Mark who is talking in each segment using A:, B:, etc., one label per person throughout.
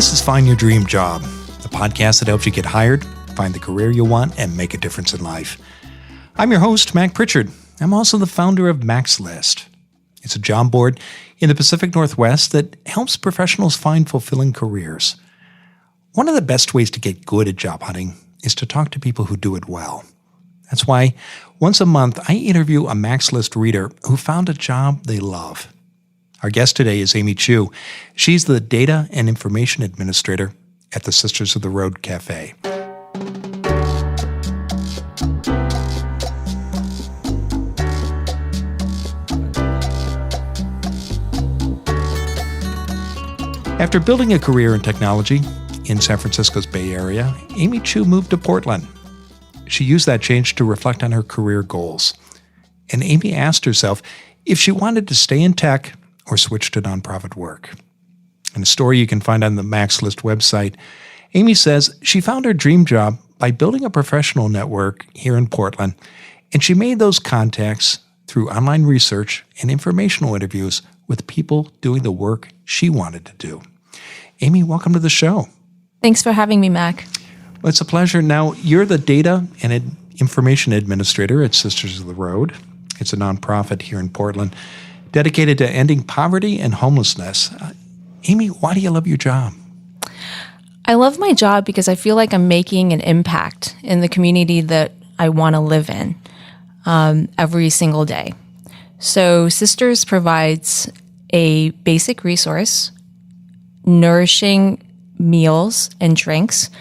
A: This is Find Your Dream Job, the podcast that helps you get hired, find the career you want, and make a difference in life. I'm your host, Mac Prichard. I'm also the founder of Mac's List. It's a job board in the Pacific Northwest that helps professionals find fulfilling careers. One of the best ways to get good at job hunting is to talk to people who do it well. That's why once a month I interview a Mac's List reader who found a job they love. Our guest today is Amy Chu. She's the Data and Information Administrator at the Sisters of the Road Cafe. After building a career in technology in San Francisco's Bay Area, Amy Chu moved to Portland. She used that change to reflect on her career goals. And Amy asked herself if she wanted to stay in tech or switch to nonprofit work. In a story you can find on the Mac's List website, Amy says she found her dream job by building a professional network here in Portland, and she made those contacts through online research and informational interviews with people doing the work she wanted to do. Amy, welcome to the show.
B: Thanks for having me, Mac.
A: Well, it's a pleasure. Now, you're the Data and Information Administrator at Sisters of the Road. It's a nonprofit here in Portland dedicated to ending poverty and homelessness. Amy, why do you love your job?
B: I love my job because I feel like I'm making an impact in the community that I want to live in every single day. So Sisters provides a basic resource, nourishing meals and drinks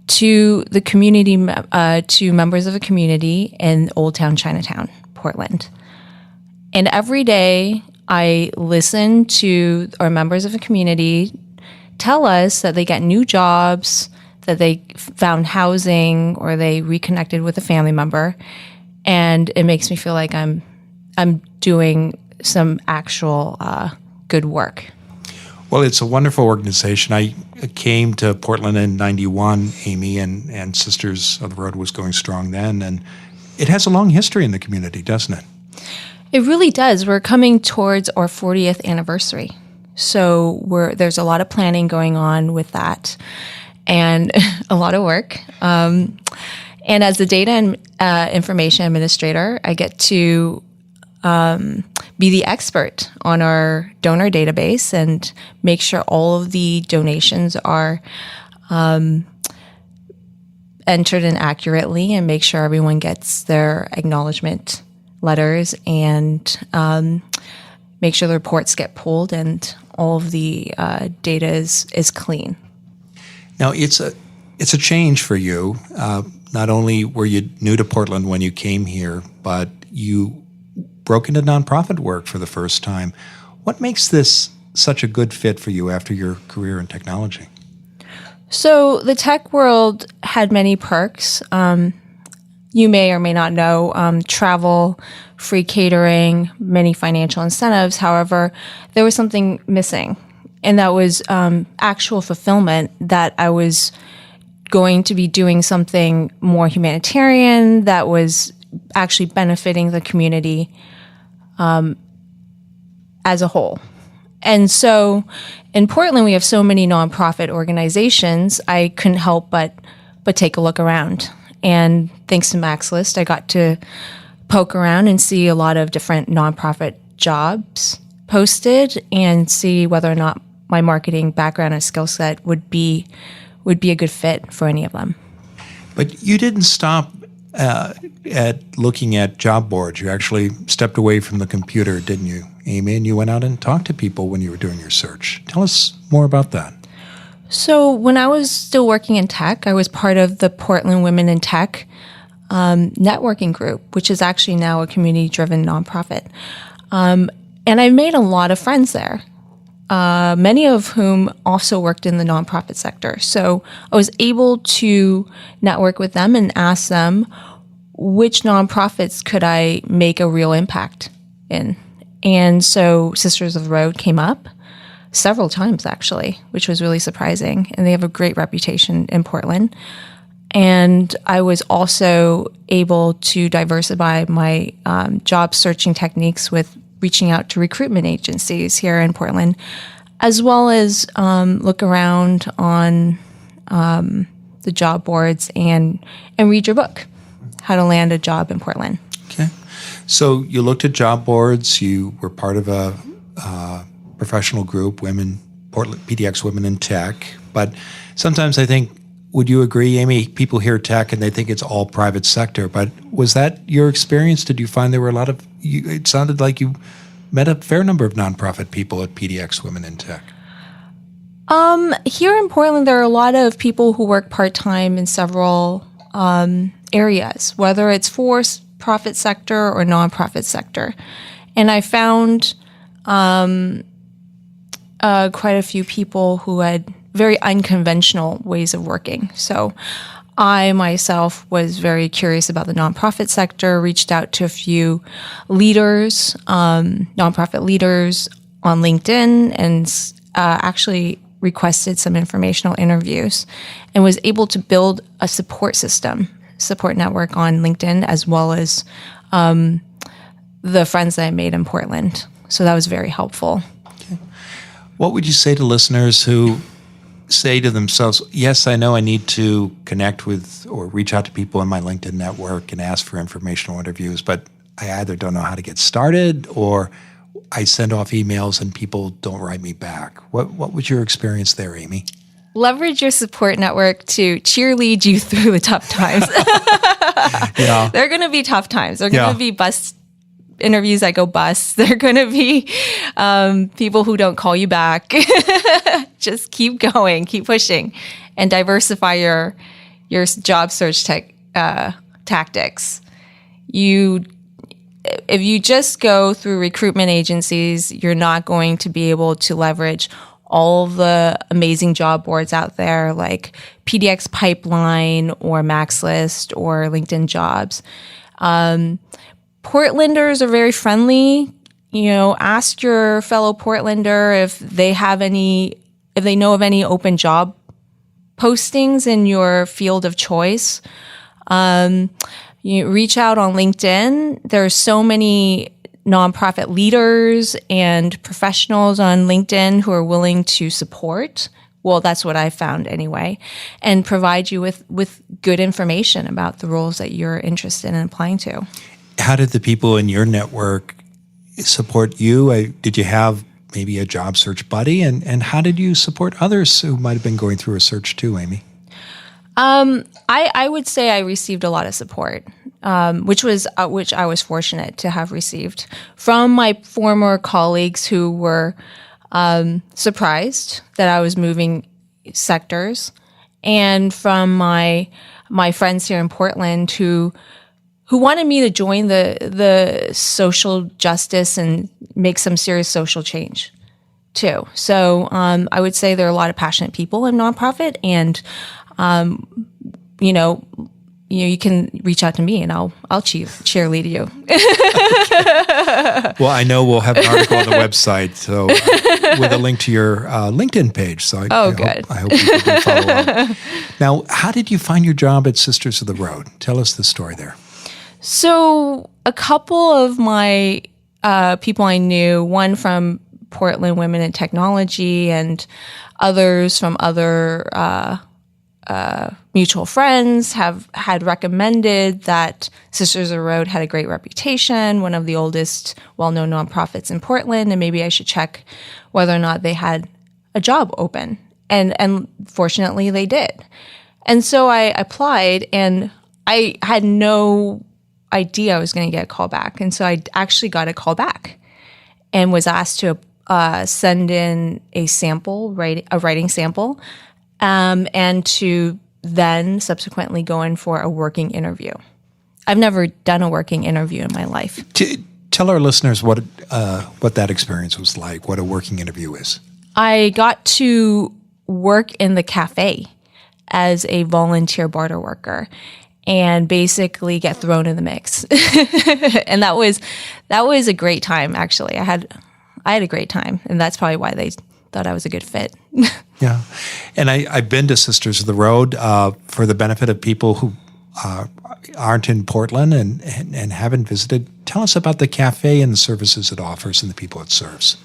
B: to the community, to members of the community in Old Town Chinatown, Portland. And every day I listen to our members of the community tell us that they get new jobs, that they found housing, or they reconnected with a family member. And it makes me feel like I'm doing some actual good work.
A: Well, it's a wonderful organization. I came to Portland in 91, Amy, and Sisters of the Road was going strong then. And it has a long history in the community, doesn't it?
B: It really does. We're coming towards our 40th anniversary. So there's a lot of planning going on with that and a lot of work. And as the Data and Information Administrator, I get to be the expert on our donor database and make sure all of the donations are entered in accurately and make sure everyone gets their acknowledgement letters and make sure the reports get pulled and all of the data is clean.
A: Now, it's a change for you. Not only were you new to Portland when you came here, but you broke into nonprofit work for the first time. What makes this such a good fit for you after your career in technology?
B: So the tech world had many perks. You may or may not know, travel, free catering, many financial incentives. However, there was something missing, and that was actual fulfillment, that I was going to be doing something more humanitarian that was actually benefiting the community as a whole. And so in Portland, we have so many nonprofit organizations, I couldn't help but take a look around. And thanks to Mac's List, I got to poke around and see a lot of different nonprofit jobs posted and see whether or not my marketing background and skill set would be a good fit for any of them.
A: But you didn't stop at looking at job boards. You actually stepped away from the computer, didn't you, Amy? And you went out and talked to people when you were doing your search. Tell us more about that.
B: So when I was still working in tech, I was part of the Portland Women in Tech networking group, which is actually now a community-driven nonprofit. And I made a lot of friends there, many of whom also worked in the nonprofit sector. So I was able to network with them and ask them which nonprofits could I make a real impact in. And so Sisters of the Road came up several times, actually, which was really surprising. And they have a great reputation in Portland. And I was also able to diversify my job searching techniques with reaching out to recruitment agencies here in Portland as well as look around on the job boards and read your book, How to Land a Job in Portland.
A: Okay. So you looked at job boards. You were part of a professional group, Portland PDX Women in Tech. But sometimes I think, would you agree, Amy, people hear tech and they think it's all private sector. But was that your experience? Did you find there were a lot of, it sounded like you met a fair number of nonprofit people at PDX Women in Tech.
B: Here in Portland, there are a lot of people who work part-time in several areas, whether it's for profit sector or nonprofit sector. And I found quite a few people who had very unconventional ways of working. So I myself was very curious about the nonprofit sector, reached out to a few leaders, nonprofit leaders on LinkedIn, and actually requested some informational interviews and was able to build a support network on LinkedIn, as well as the friends that I made in Portland. So that was very helpful.
A: Okay. What would you say to listeners who say to themselves, yes, I know I need to connect with or reach out to people in my LinkedIn network and ask for informational interviews, but I either don't know how to get started or I send off emails and people don't write me back. What was your experience there, Amy?
B: Leverage your support network to cheerlead you through the tough times.
A: Yeah.
B: They're going to be tough times. They're going to be interviews that go bust. They're going to be people who don't call you back. Just keep going, keep pushing, and diversify your job search tactics. If you just go through recruitment agencies, you're not going to be able to leverage all the amazing job boards out there like PDX Pipeline or MaxList or LinkedIn Jobs. Portlanders are very friendly. Ask your fellow Portlander if they know of any open job postings in your field of choice. You reach out on LinkedIn. There are so many nonprofit leaders and professionals on LinkedIn who are willing to support. Well, that's what I found anyway, and provide you with good information about the roles that you're interested in applying to.
A: How did the people in your network support you? Did you have maybe a job search buddy? And how did you support others who might have been going through a search too, Amy?
B: I would say I received a lot of support, which I was fortunate to have received from my former colleagues who were surprised that I was moving sectors, and from my friends here in Portland who wanted me to join the social justice and make some serious social change too. So I would say there are a lot of passionate people in nonprofit, and you can reach out to me and I'll cheerlead you.
A: Well, I know we'll have an article on the website, so with a link to your LinkedIn page. So
B: good.
A: I hope people can follow up. Now, how did you find your job at Sisters of the Road? Tell us the story there. So
B: a couple of my people I knew, one from Portland Women in Technology and others from other mutual friends had recommended that Sisters of the Road had a great reputation, one of the oldest well-known nonprofits in Portland, and maybe I should check whether or not they had a job open. And fortunately they did. And so I applied, and I had no idea I was going to get a call back. And so I actually got a call back and was asked to send in a writing sample, and to then subsequently go in for a working interview. I've never done a working interview in my life.
A: Tell our listeners what that experience was like, what a working interview is. I
B: got to work in the cafe as a volunteer barter worker and basically get thrown in the mix. And that was a great time, actually. I had a great time, and that's probably why they thought I was a good fit.
A: Yeah. And I've been to Sisters of the Road for the benefit of people who aren't in Portland and haven't visited. Tell us about the cafe and the services it offers and the people it serves.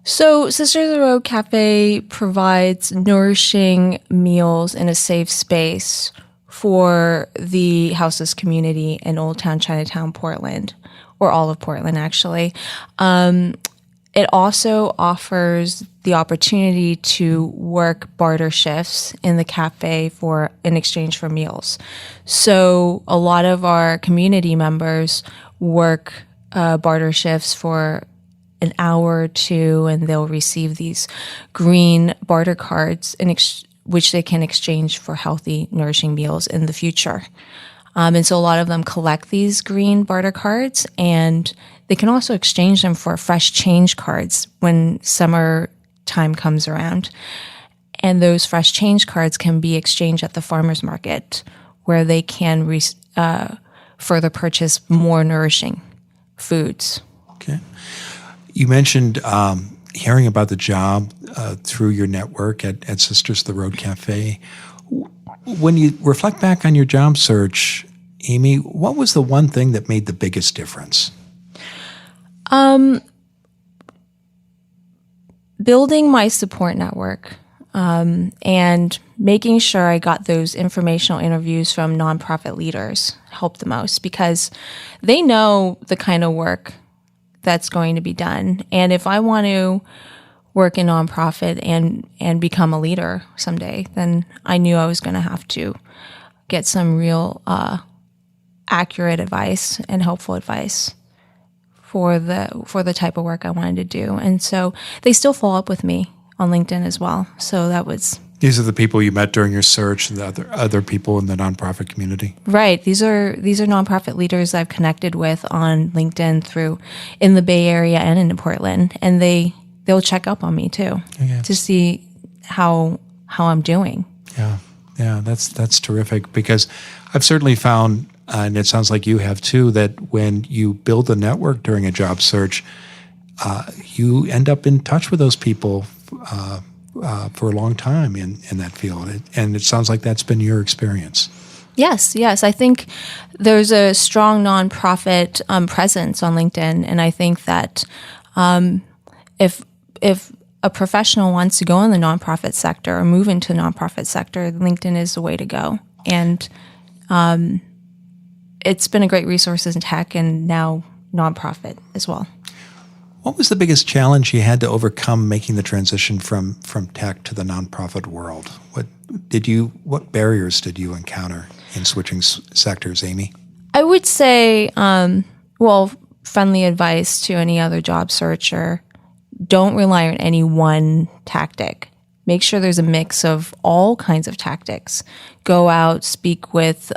B: So Sisters of the Road Cafe provides nourishing meals in a safe space for the houseless community in Old Town Chinatown, Portland, or all of Portland, actually. It also offers the opportunity to work barter shifts in the cafe in exchange for meals. So a lot of our community members work barter shifts for an hour or two, and they'll receive these green barter cards which they can exchange for healthy, nourishing meals in the future. And so a lot of them collect these green barter cards, and they can also exchange them for fresh change cards when summer time comes around. And those fresh change cards can be exchanged at the farmer's market, where they can further purchase more nourishing foods.
A: Okay. You mentioned hearing about the job through your network at Sisters of the Road Cafe. When you reflect back on your job search, Amy, what was the one thing that made the biggest difference?
B: Building my support network and making sure I got those informational interviews from nonprofit leaders helped the most, because they know the kind of work that's going to be done. And if I want to work in nonprofit and become a leader someday, then I knew I was going to have to get some real accurate advice and helpful advice for the type of work I wanted to do. And so they still follow up with me on LinkedIn as well. So that was...
A: These are the people you met during your search, and the other people in the nonprofit community?
B: Right. These are nonprofit leaders I've connected with on LinkedIn in the Bay Area and in Portland. And they'll check up on me too, to see how I'm doing.
A: Yeah, that's terrific, because I've certainly found, and it sounds like you have too, that when you build a network during a job search, you end up in touch with those people for a long time in that field. And it sounds like that's been your experience.
B: Yes. I think there's a strong nonprofit presence on LinkedIn, and I think that if a professional wants to go in the nonprofit sector or move into the nonprofit sector, LinkedIn is the way to go. And it's been a great resource in tech and now nonprofit as well.
A: What was the biggest challenge you had to overcome making the transition from tech to the nonprofit world? What barriers did you encounter in switching sectors, Amy?
B: I would say, friendly advice to any other job searcher: don't rely on any one tactic. Make sure there's a mix of all kinds of tactics. Go out, speak with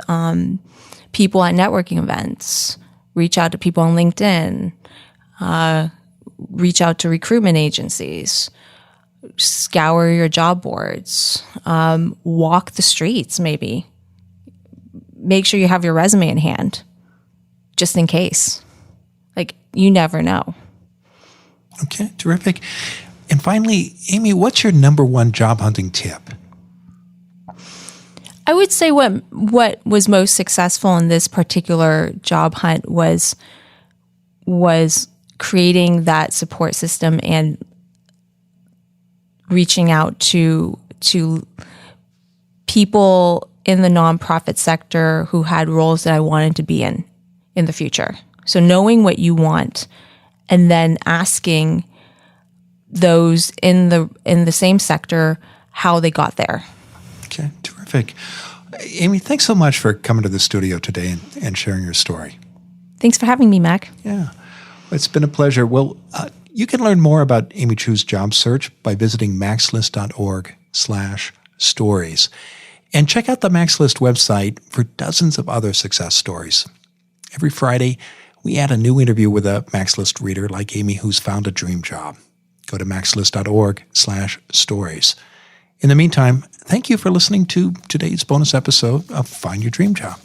B: people at networking events, reach out to people on LinkedIn, reach out to recruitment agencies, scour your job boards, walk the streets maybe. Make sure you have your resume in hand, just in case. You never know.
A: Okay, terrific. And finally, Amy, what's your number one job hunting tip?
B: I would say what was most successful in this particular job hunt was creating that support system and reaching out to people in the nonprofit sector who had roles that I wanted to be in the future. So knowing what you want and then asking those in the same sector how they got there.
A: Okay, terrific. Amy, thanks so much for coming to the studio today and sharing your story.
B: Thanks for having me, Mac.
A: Yeah, it's been a pleasure. Well, you can learn more about Amy Chu's job search by visiting maxlist.org/stories. And check out the Max List website for dozens of other success stories. Every Friday, we add a new interview with a Max List reader like Amy who's found a dream job. Go to maxlist.org/stories. In the meantime, thank you for listening to today's bonus episode of Find Your Dream Job.